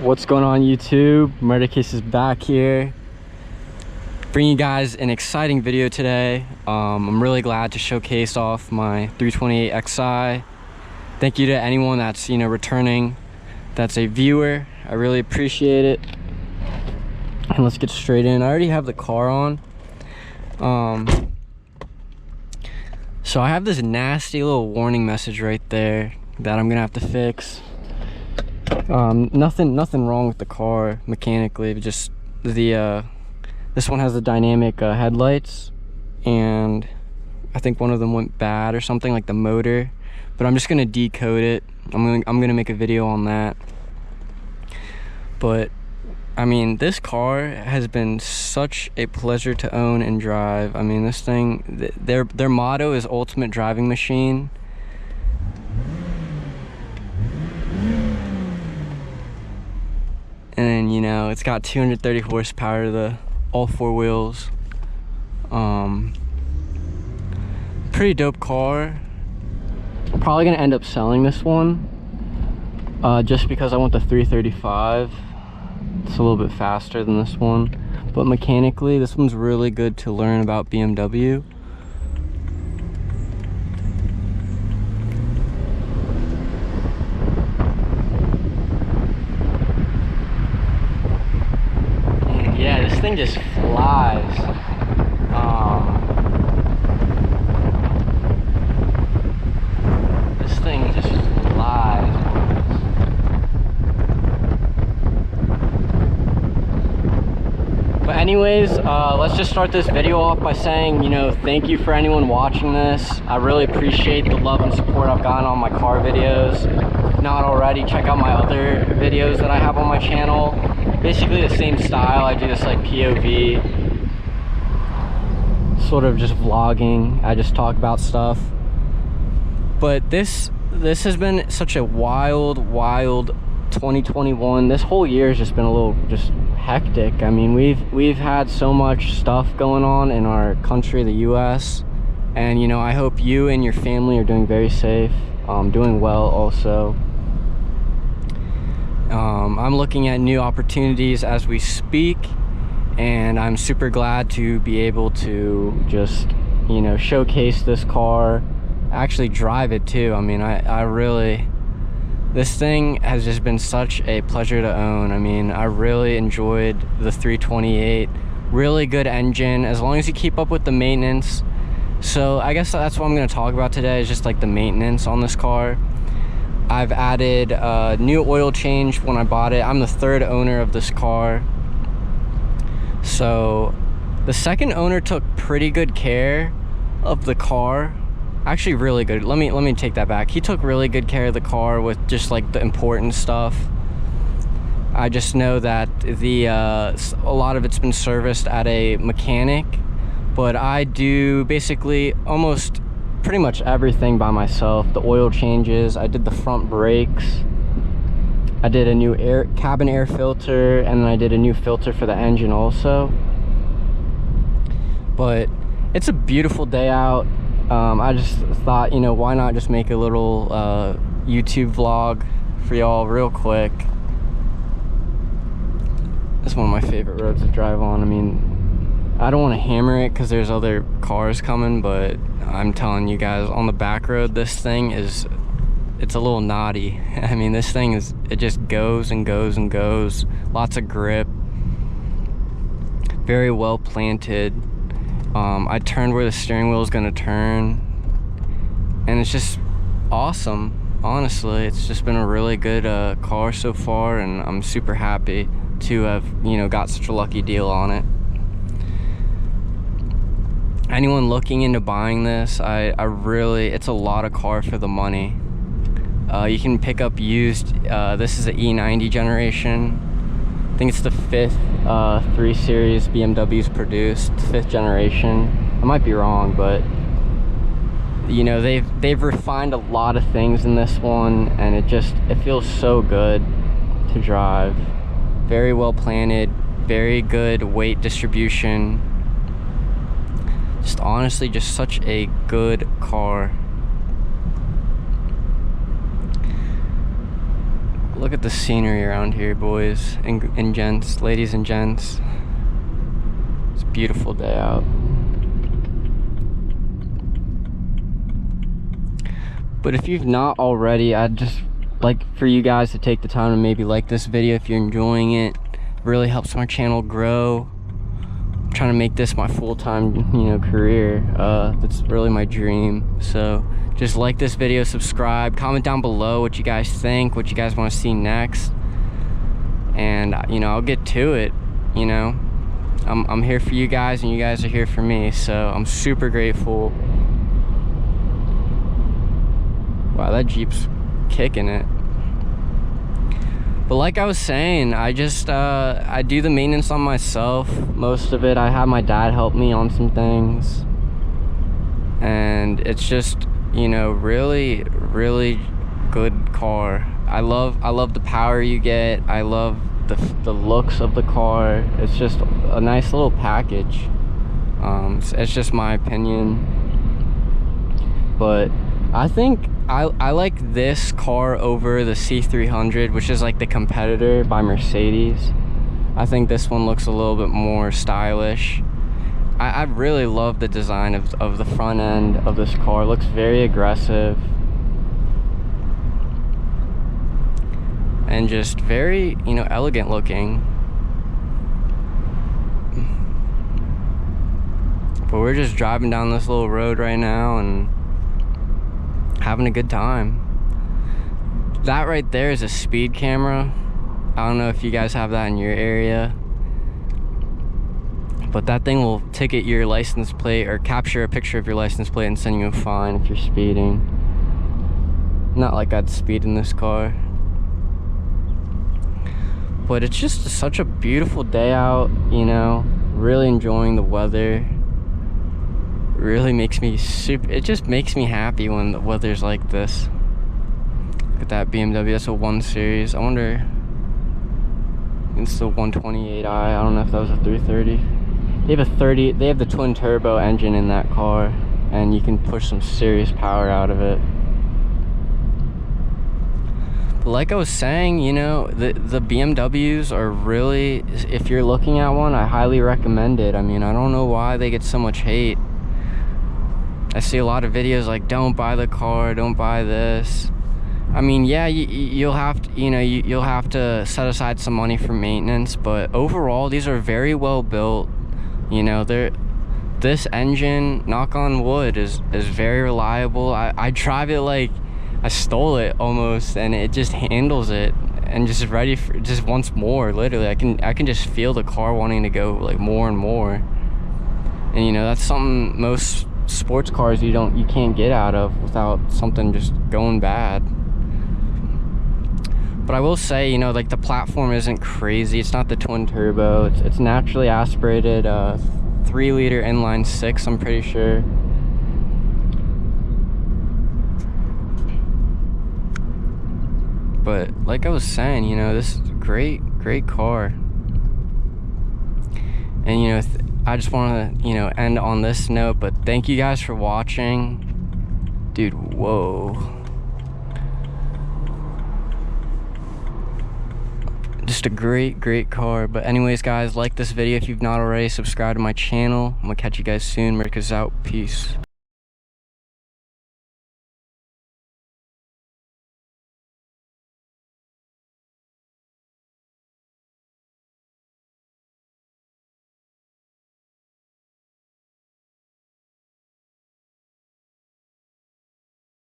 What's going on YouTube? Murdercase is back here, bringing you guys an exciting video today. I'm really glad to showcase off my 328 XI. Thank you to anyone that's returning, that's a viewer. I really appreciate it. And let's get straight in. I already have the car on. So I have this nasty little warning message right there that I'm gonna have to fix. Nothing wrong with the car mechanically, but just the this one has the dynamic headlights, and I think one of them went bad or something, like the motor. But I'm just gonna decode it. I'm gonna make a video on that. But I mean, this car has been such a pleasure to own and drive. I mean, this thing, their motto is ultimate driving machine. And it's got 230 horsepower to all four wheels. Pretty dope car. I'm probably gonna end up selling this one just because I want the 335. It's a little bit faster than this one, but mechanically this one's really good to learn about BMW. Yeah, this thing just flies. This thing just flies. But anyways, let's just start this video off by saying, thank you for anyone watching this. I really appreciate the love and support I've gotten on my car videos. If not already, check out my other videos that I have on my channel. Basically the same style. I do this like POV, sort of just vlogging. I just talk about stuff. But this has been such a wild 2021. This whole year has just been a little hectic. I mean, we've had so much stuff going on in our country, the US, and I hope you and your family are doing very safe, doing well also. I'm looking at new opportunities as we speak, and I'm super glad to be able to just showcase this car, actually drive it too. I mean, I really, this thing has just been such a pleasure to own. I mean, I really enjoyed the 328. Really good engine, as long as you keep up with the maintenance. So I guess that's what I'm going to talk about today, is just like the maintenance on this car. I've added a new oil change when I bought it. I'm the third owner of this car. So the second owner took pretty good care of the car. Actually really good. Let me take that back. He took really good care of the car with just like the important stuff. I just know that a lot of it's been serviced at a mechanic, but I do basically almost pretty much everything by myself. The oil changes, I did the front brakes, I did a new cabin air filter, and then I did a new filter for the engine also. But it's a beautiful day out. I just thought, why not just make a little YouTube vlog for y'all real quick. It's one of my favorite roads to drive on. I mean, I don't want to hammer it because there's other cars coming, but I'm telling you guys, on the back road, this thing it's a little naughty. I mean, this thing it just goes and goes and goes. Lots of grip. Very well planted. I turned where the steering wheel is going to turn, and it's just awesome. Honestly, it's just been a really good car so far, and I'm super happy to have got such a lucky deal on it. Anyone looking into buying this, I really, it's a lot of car for the money. You can pick up used. This is an E90 generation. I think it's the 5th 3 Series BMW's produced, 5th generation. I might be wrong, but they've refined a lot of things in this one, and it feels so good to drive. Very well planted, very good weight distribution. Just honestly, just such a good car. Look at the scenery around here, boys and gents, ladies and gents. It's a beautiful day out. But if you've not already, I'd just like for you guys to take the time to maybe like this video if you're enjoying it. It really helps my channel grow. I'm trying to make this my full-time, you know, career. That's really my dream. So just like this video, subscribe, comment down below what you guys think, what you guys want to see next, and you know, I'll get to it. You know, I'm here for you guys and you guys are here for me, so I'm super grateful. Wow, that Jeep's kicking it. But like I was saying, I just I do the maintenance on myself, most of it. I have my dad help me on some things, and it's just, you know, really good car. I love the power you get. I love the looks of the car. It's just a nice little package. It's just my opinion, but I think I like this car over the C300, which is like the competitor by Mercedes. I think this one looks a little bit more stylish. I really love the design of the front end of this car. It looks very aggressive and just very, you know, elegant looking. But we're just driving down this little road right now and having a good time. That right there is a speed camera. I don't know if you guys have that in your area, but that thing will ticket your license plate or capture a picture of your license plate and send you a fine if you're speeding. Not like I'd speed in this car, but it's just such a beautiful day out, you know. Really enjoying the weather. Really makes me it just makes me happy when the weather's like this. Look at that BMW. That's a 1 Series. I wonder, it's the 128i. I don't know if that was a 330. They have the twin turbo engine in that car, and you can push some serious power out of it. But like I was saying, you know, the BMWs are really, if you're looking at one, I highly recommend it. I mean, I don't know why they get so much hate. I see a lot of videos like, don't buy the car, don't buy this. I mean, yeah, you'll have to, you know, you'll have to set aside some money for maintenance, but overall, these are very well built. You know, this engine, knock on wood, is very reliable. I drive it like I stole it almost, and it just handles it and just ready for just once more. Literally, I can just feel the car wanting to go like more and more. And you know, that's something most sports cars you can't get out of without something just going bad. But I will say, you know, like the platform isn't crazy. It's not the twin turbo. It's naturally aspirated 3-liter inline 6, I'm pretty sure. But like I was saying, you know, this is a great car. And you know, I just want to, you know, end on this note, but thank you guys for watching. Dude, whoa. Just a great car. But anyways, guys, like this video if you've not already. Subscribe to my channel. I'm gonna catch you guys soon. Merca's out. Peace.